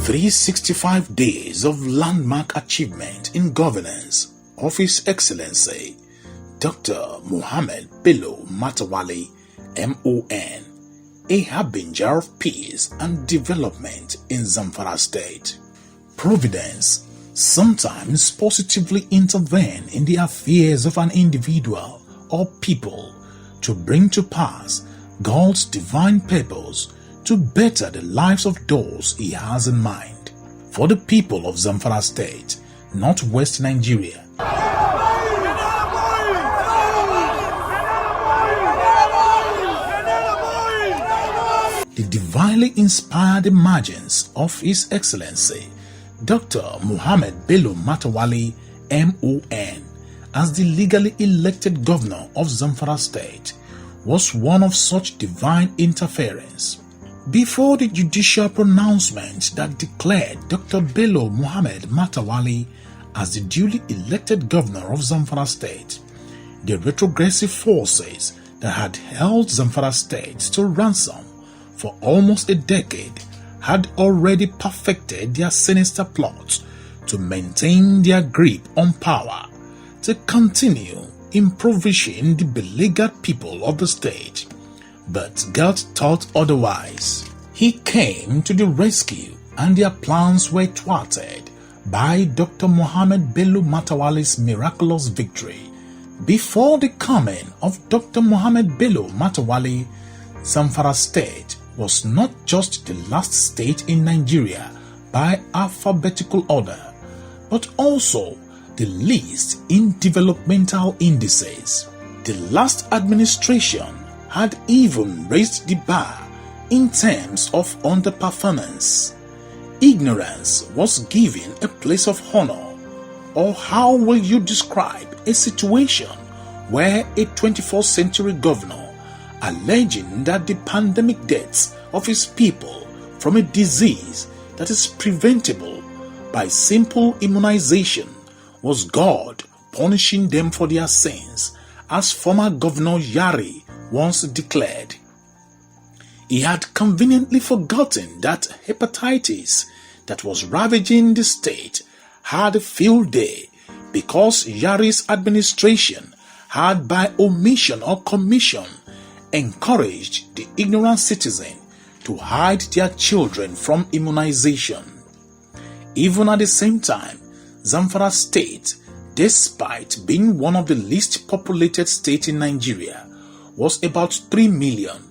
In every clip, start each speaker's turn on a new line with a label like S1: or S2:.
S1: 365 days of landmark achievement in governance of His Excellency Dr. Muhammad Bello Matawalle MON, a harbinger of peace and development in Zamfara State. Providence sometimes positively intervene in the affairs of an individual or people to bring to pass God's divine purpose to better the lives of those He has in mind. For the people of Zamfara State, northwest Nigeria, the divinely inspired emergence of His Excellency Dr. Muhammad Bello Matawalle MON as the legally elected governor of Zamfara State was one of such divine interference. Before the judicial pronouncement that declared Dr. Bello Muhammad Matawalle as the duly elected governor of Zamfara State, the retrogressive forces that had held Zamfara State to ransom for almost a decade had already perfected their sinister plots to maintain their grip on power, to continue impoverishing the beleaguered people of the state. But God thought otherwise. He came to the rescue, and their plans were thwarted by Dr. Muhammad Bello Matawalle's miraculous victory. Before the coming of Dr. Muhammad Bello Matawalle, Zamfara State was not just the last state in Nigeria by alphabetical order, but also the least in developmental indices. The last administration had even raised the bar in terms of underperformance. Ignorance was given a place of honor. Or how will you describe a situation where a 21st century governor, alleging that the pandemic deaths of his people from a disease that is preventable by simple immunization was God punishing them for their sins, as former Governor Yari once declared? He had conveniently forgotten that hepatitis that was ravaging the state had a field day because Yari's administration had, by omission or commission, encouraged the ignorant citizen to hide their children from immunization. Even at the same time, Zamfara State, despite being one of the least populated states in Nigeria, was about 3 million.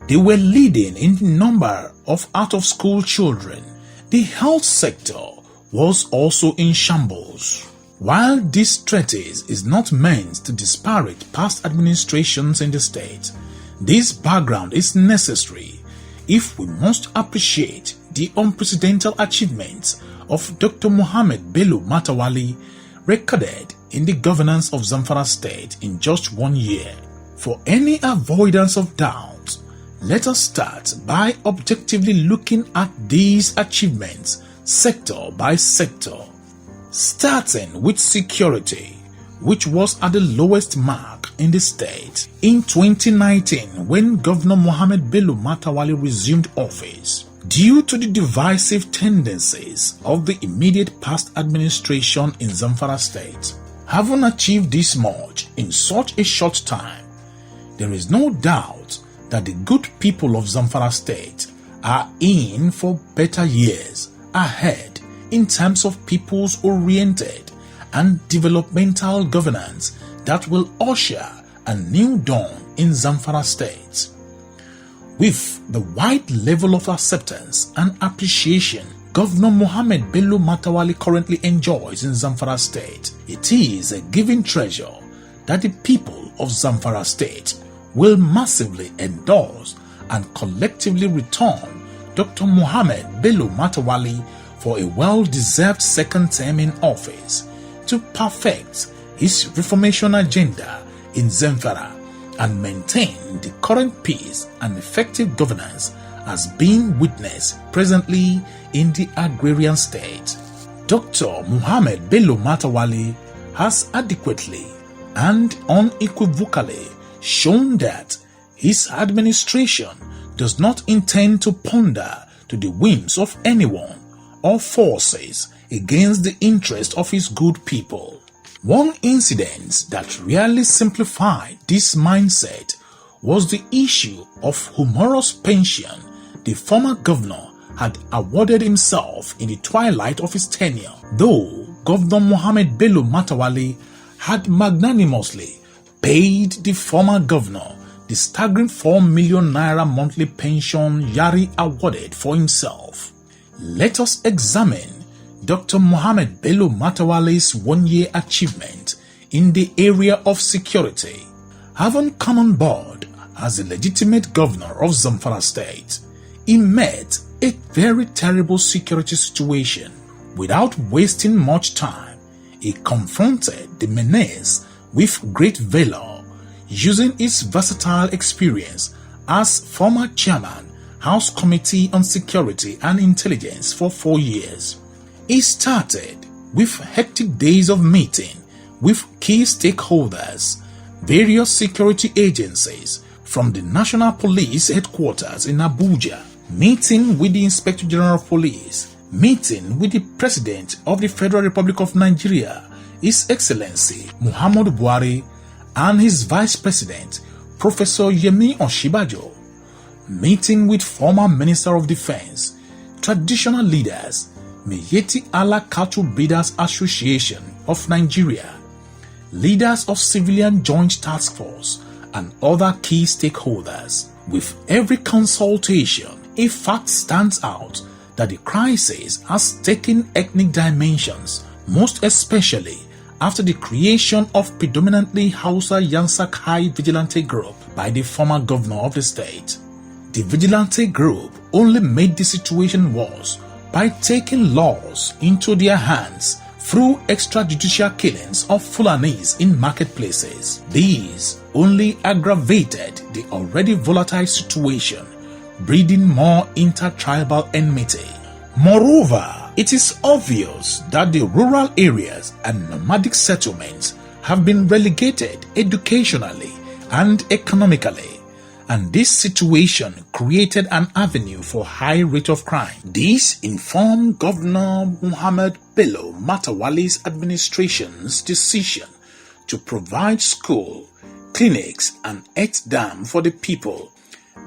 S1: They were leading in the number of out-of-school children. The health sector was also in shambles. While this treatise is not meant to disparage past administrations in the state, this background is necessary if we must appreciate the unprecedented achievements of Dr. Muhammad Bello Matawalle recorded in the governance of Zamfara State in just 1 year. For any avoidance of doubt, let us start by objectively looking at these achievements sector by sector, starting with security, which was at the lowest mark in the state. In 2019, when Governor Muhammad Bello Matawalle resumed office, due to the divisive tendencies of the immediate past administration in Zamfara State, having achieved this much in such a short time, there is no doubt that the good people of Zamfara State are in for better years ahead in terms of peoples-oriented and developmental governance that will usher a new dawn in Zamfara State. With the wide level of acceptance and appreciation Governor Muhammad Bello Matawalle currently enjoys in Zamfara State, it is a given treasure that the people of Zamfara State will massively endorse and collectively return Dr. Muhammad Bello Matawalle for a well-deserved second term in office to perfect his reformation agenda in Zamfara and maintain the current peace and effective governance as being witnessed presently in the agrarian state. Dr. Muhammad Bello Matawalle has adequately and unequivocally shown that his administration does not intend to pander to the whims of anyone or forces against the interest of his good people. One incident that really simplified this mindset was the issue of humorous pension the former governor had awarded himself in the twilight of his tenure. Though Governor Mohammed Bello Matawalle had magnanimously paid the former governor the staggering 4 million naira monthly pension Yari awarded for himself. Let us examine Dr. Mohammed Bello Matawalle's one-year achievement in the area of security. Having come on board as the legitimate governor of Zamfara State, he met a very terrible security situation. Without wasting much time, he confronted the menace with great valor, using his versatile experience as former chairman, House Committee on Security and Intelligence for 4 years. He started with hectic days of meeting with key stakeholders, various security agencies from the National Police Headquarters in Abuja, meeting with the Inspector General of Police, meeting with the President of the Federal Republic of Nigeria, His Excellency Muhammadu Buhari, and his Vice President, Professor Yemi Oshibajo, meeting with former Minister of Defense, traditional leaders, Miyetti Allah Cattle Breeders Association of Nigeria, leaders of Civilian Joint Task Force, and other key stakeholders. With every consultation, a fact stands out that the crisis has taken ethnic dimensions, most especially after the creation of predominantly Hausa Yansak High Vigilante Group by the former governor of the state. The Vigilante Group only made the situation worse by taking laws into their hands through extrajudicial killings of Fulanis in marketplaces. These only aggravated the already volatile situation, breeding more intertribal enmity. Moreover, it is obvious that the rural areas and nomadic settlements have been relegated educationally and economically, and this situation created an avenue for high rate of crime. This informed Governor Mohammed Bello Matawalle's administration's decision to provide school, clinics, and health dam for the people.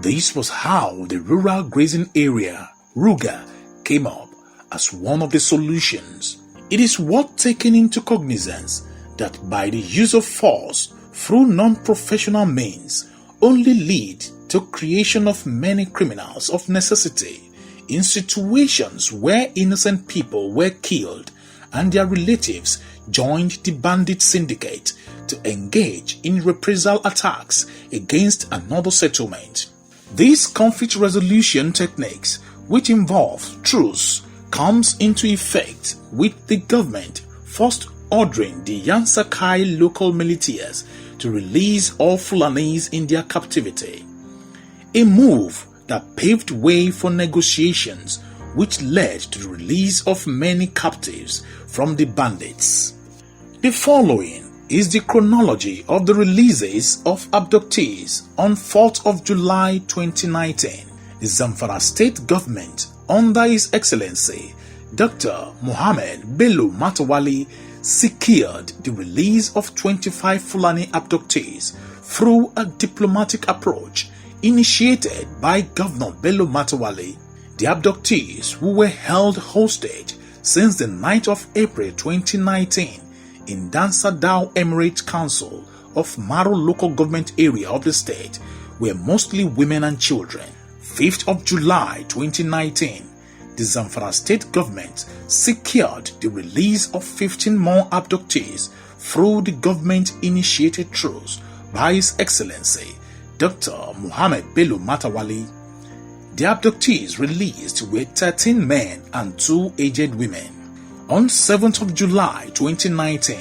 S1: This was how the rural grazing area, Ruga, came up as one of the solutions. It is worth taking into cognizance that by the use of force through non-professional means only lead to creation of many criminals of necessity in situations where innocent people were killed and their relatives joined the bandit syndicate to engage in reprisal attacks against another settlement. These conflict resolution techniques, which involve truce, comes into effect with the government first ordering the Yansakai local militias to release all Fulanis in their captivity, a move that paved way for negotiations which led to the release of many captives from the bandits. The following is the chronology of the releases of abductees on 4th of July 2019. The Zamfara state government, under His Excellency Dr. Mohammed Bello Matawalle, secured the release of 25 Fulani abductees through a diplomatic approach initiated by Governor Bello Matawalle. The abductees, who were held hostage since the 9th of April 2019 in Dansadao Emirate Council of Maro local government area of the state, were mostly women and children. 5th of July 2019, the Zamfara state government secured the release of 15 more abductees through the government-initiated truce by His Excellency Dr. Mohammed Bello Matawalle. The abductees released were 13 men and 2 aged women. On 7th of July 2019,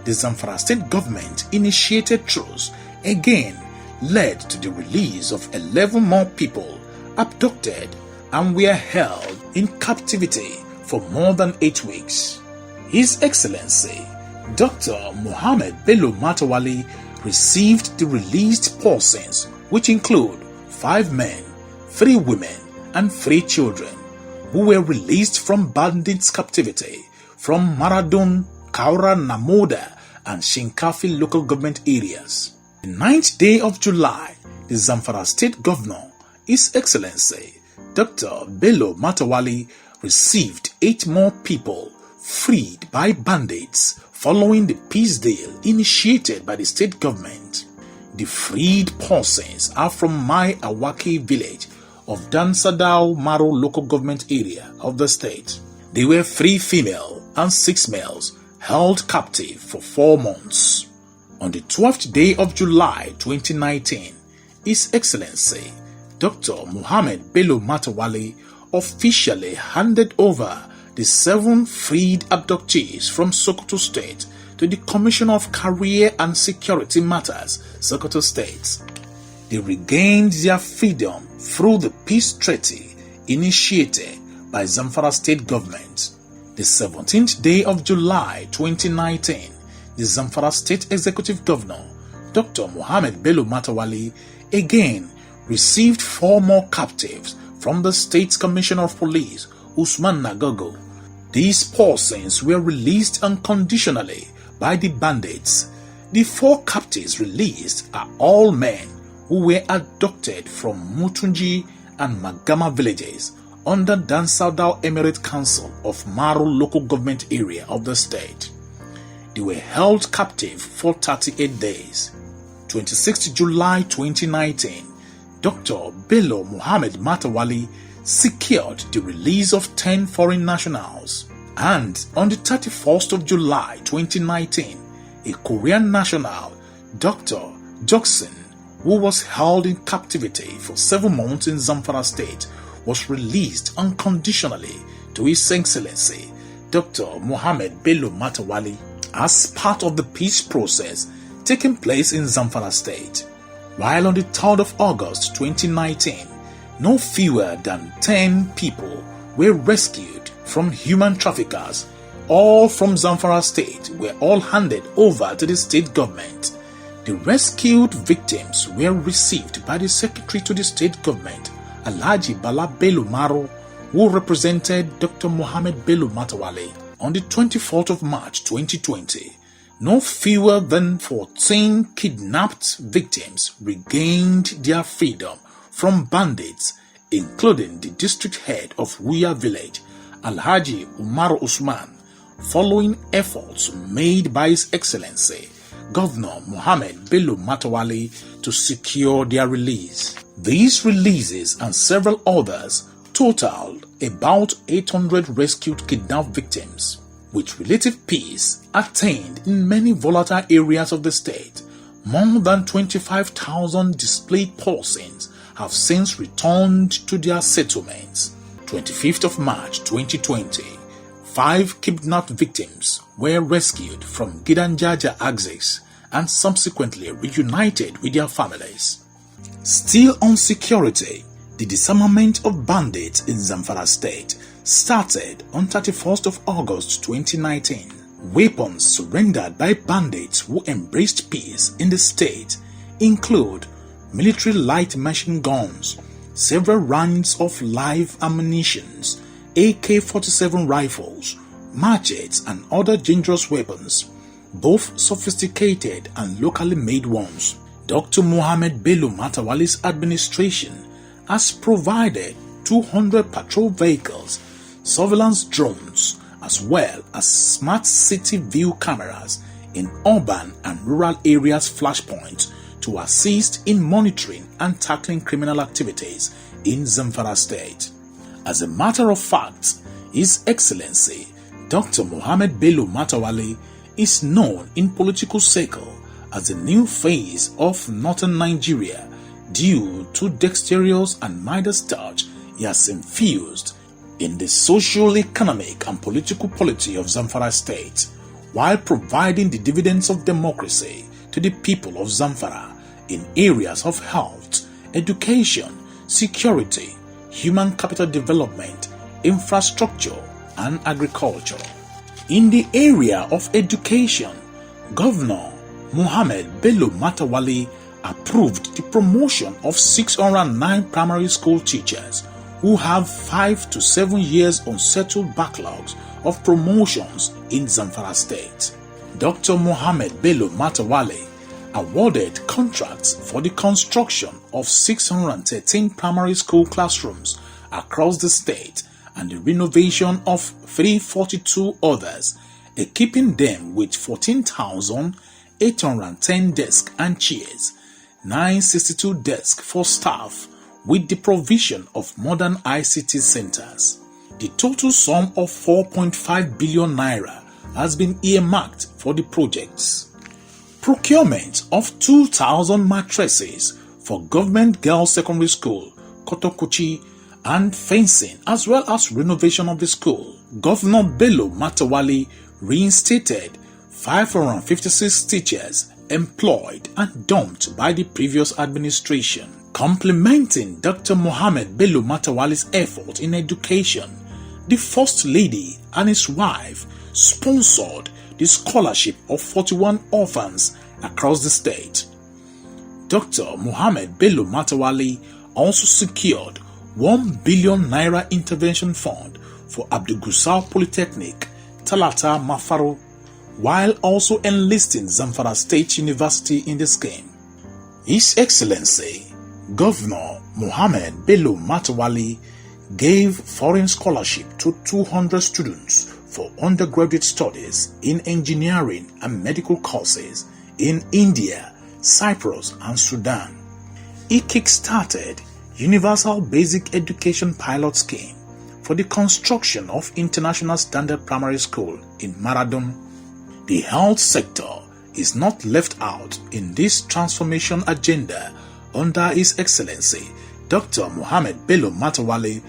S1: the Zamfara state government initiated truce again led to the release of 11 more people abducted and were held in captivity for more than 8 weeks. His Excellency Dr. Mohammed Bello Matawalle received the released persons, which include 5 men, 3 women, and 3 children, who were released from bandits' captivity from Maradun, Kaura, Namoda, and Shinkafi local government areas. The 9th day of July, the Zamfara State Governor, His Excellency Dr. Bello Matawalle, received 8 more people freed by bandits following the peace deal initiated by the state government. The freed persons are from my Awaki village of Dansadao Maro local government area of the state. They were 3 female and 6 males held captive for 4 months. On the 12th day of July 2019, His Excellency Dr. Muhammad Bello Matawalle officially handed over the 7 freed abductees from Sokoto State to the Commissioner of Career and Security Matters, Sokoto State. They regained their freedom through the peace treaty initiated by Zamfara State Government. The 17th day of July 2019, the Zamfara State Executive Governor, Dr. Muhammad Bello Matawalle, again received 4 more captives from the State's Commissioner of Police, Usman Nagogo. These persons were released unconditionally by the bandits. The 4 captives released are all men who were abducted from Mutunji and Magama villages under Dansadao Emirate Council of Maro local government area of the state. They were held captive for 38 days. 26th July 2019, Dr. Bello Muhammad Matawalle secured the release of 10 foreign nationals, and on the 31st of July 2019, a Korean national, Dr. Joksin, who was held in captivity for 7 months in Zamfara State, was released unconditionally to His Excellency Dr. Muhammad Bello Matawalle as part of the peace process taking place in Zamfara State. While on the 3rd of August 2019, no fewer than 10 people were rescued from human traffickers, all from Zamfara State, were all handed over to the state government. The rescued victims were received by the Secretary to the State Government, Alhaji Bala Bello Maro, who represented Dr. Muhammad Bello Matawalle. On the 24th of March 2020, no fewer than 14 kidnapped victims regained their freedom from bandits, including the district head of Wuya village, Alhaji Umar Usman, following efforts made by His Excellency Governor Muhammad Bello Matawalle to secure their release. These releases and several others totaled about 800 rescued kidnapped victims, with relative peace attained in many volatile areas of the state. More than 25,000 displaced persons have since returned to their settlements. 25th of March 2020, 5 kidnapped victims were rescued from Gidanjaja axis and subsequently reunited with their families. Still on security, the disarmament of bandits in Zamfara State started on 31st of August 2019. Weapons surrendered by bandits who embraced peace in the state include military light machine guns, several rounds of live ammunitions, AK-47 rifles, machetes and other dangerous weapons, both sophisticated and locally made ones. Dr. Muhammad Bello Matawalle's administration has provided 200 patrol vehicles, surveillance drones, as well as smart city view cameras in urban and rural areas flashpoints to assist in monitoring and tackling criminal activities in Zamfara State. As a matter of fact, His Excellency Dr. Muhammad Bello Matawalle is known in political circles as the new face of northern Nigeria due to dexterous and Midas touch he has infused in the social, economic and political polity of Zamfara State, while providing the dividends of democracy to the people of Zamfara in areas of health, education, security, human capital development, infrastructure and agriculture. In the area of education, Governor Muhammad Bello Matawalle approved the promotion of 609 primary school teachers who have 5 to 7 years unsettled backlogs of promotions in Zamfara State. Dr. Mohammed Bello Matawalle awarded contracts for the construction of 613 primary school classrooms across the state and the renovation of 342 others, equipping them with 14,810 desks and chairs, 962 desks for staff, with the provision of modern ICT centers. The total sum of 4.5 billion naira has been earmarked for the projects. Procurement of 2,000 mattresses for Government Girls Secondary School, Kotokuchi, and fencing, as well as renovation of the school. Governor Bello Matawalle reinstated 556 teachers employed and dumped by the previous administration. Complementing Dr. Mohammed Bello Matawalle's effort in education, the First Lady and his wife sponsored the scholarship of 41 orphans across the state. Dr. Mohammed Bello Matawalle also secured 1 billion naira intervention fund for Abdul Gusau Polytechnic, Talata Mafaro, while also enlisting Zamfara State University in the scheme. His Excellency Governor Mohammed Bello Matawalle gave foreign scholarship to 200 students for undergraduate studies in engineering and medical courses in India, Cyprus, and Sudan. He kick-started Universal Basic Education Pilot Scheme for the construction of International Standard Primary School in Maradun. The health sector is not left out in this transformation agenda under His Excellency Dr. Mohammed Bello Matawalle,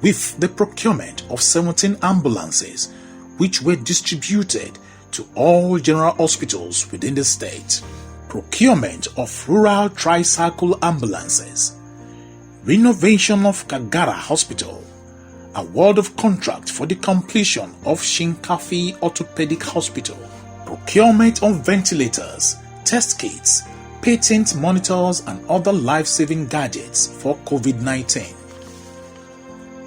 S1: with the procurement of 17 ambulances which were distributed to all general hospitals within the state, procurement of rural tricycle ambulances, renovation of Kagara Hospital, award of contract for the completion of Shinkafi Orthopedic Hospital, procurement of ventilators, test kits, patent monitors and other life-saving gadgets for COVID-19.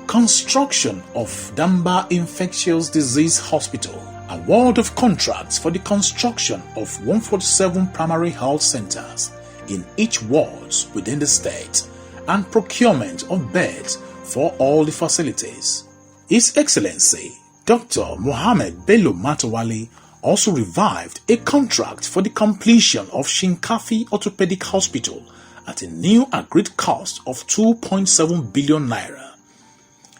S1: Construction of Damba Infectious Disease Hospital, award of contracts for the construction of 147 primary health centers in each wards within the state, and procurement of beds for all the facilities. His Excellency Dr. Mohammed Bello Matawalle also revived a contract for the completion of Shinkafi Orthopedic Hospital at a new agreed cost of 2.7 billion naira.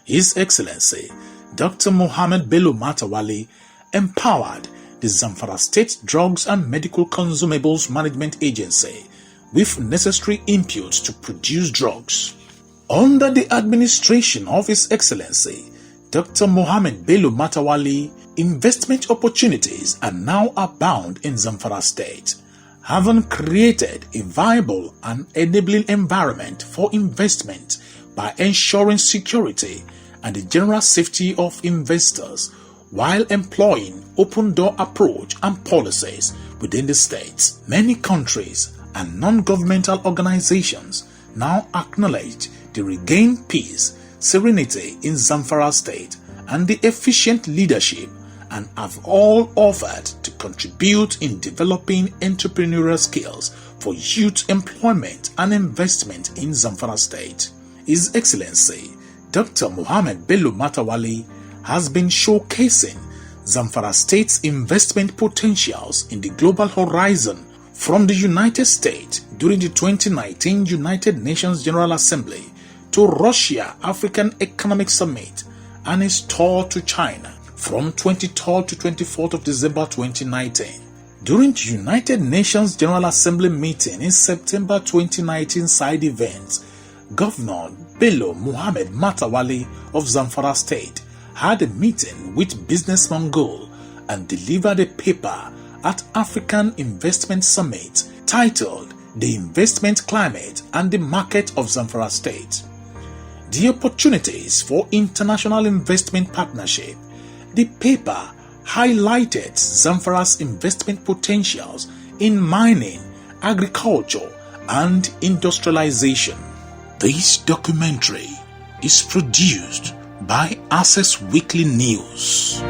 S1: His Excellency Dr. Mohammed Bello Matawalle empowered the Zamfara State Drugs and Medical Consumables Management Agency with necessary inputs to produce drugs. Under the administration of His Excellency Dr. Mohammed Bello Matawalle, investment opportunities are now abound in Zamfara State, having created a viable and enabling environment for investment by ensuring security and the general safety of investors while employing open-door approach and policies within the states. Many countries and non-governmental organizations now acknowledge the regained peace, serenity in Zamfara State and the efficient leadership, and have all offered to contribute in developing entrepreneurial skills for youth employment and investment in Zamfara State. His Excellency Dr. Mohammed Bello Matawalle has been showcasing Zamfara State's investment potentials in the global horizon from the United States during the 2019 United Nations General Assembly to Russia African Economic Summit and his tour to China from 23rd to 24th of December 2019. During the United Nations General Assembly meeting in September 2019 side events, Governor Bello Mohammed Matawalle of Zamfara State had a meeting with Business Mongol and delivered a paper at African Investment Summit titled The Investment Climate and the Market of Zamfara State. The opportunities for international investment partnership. The paper highlighted Zamfara's investment potentials in mining, agriculture, and industrialization. This documentary is produced by Access Weekly News.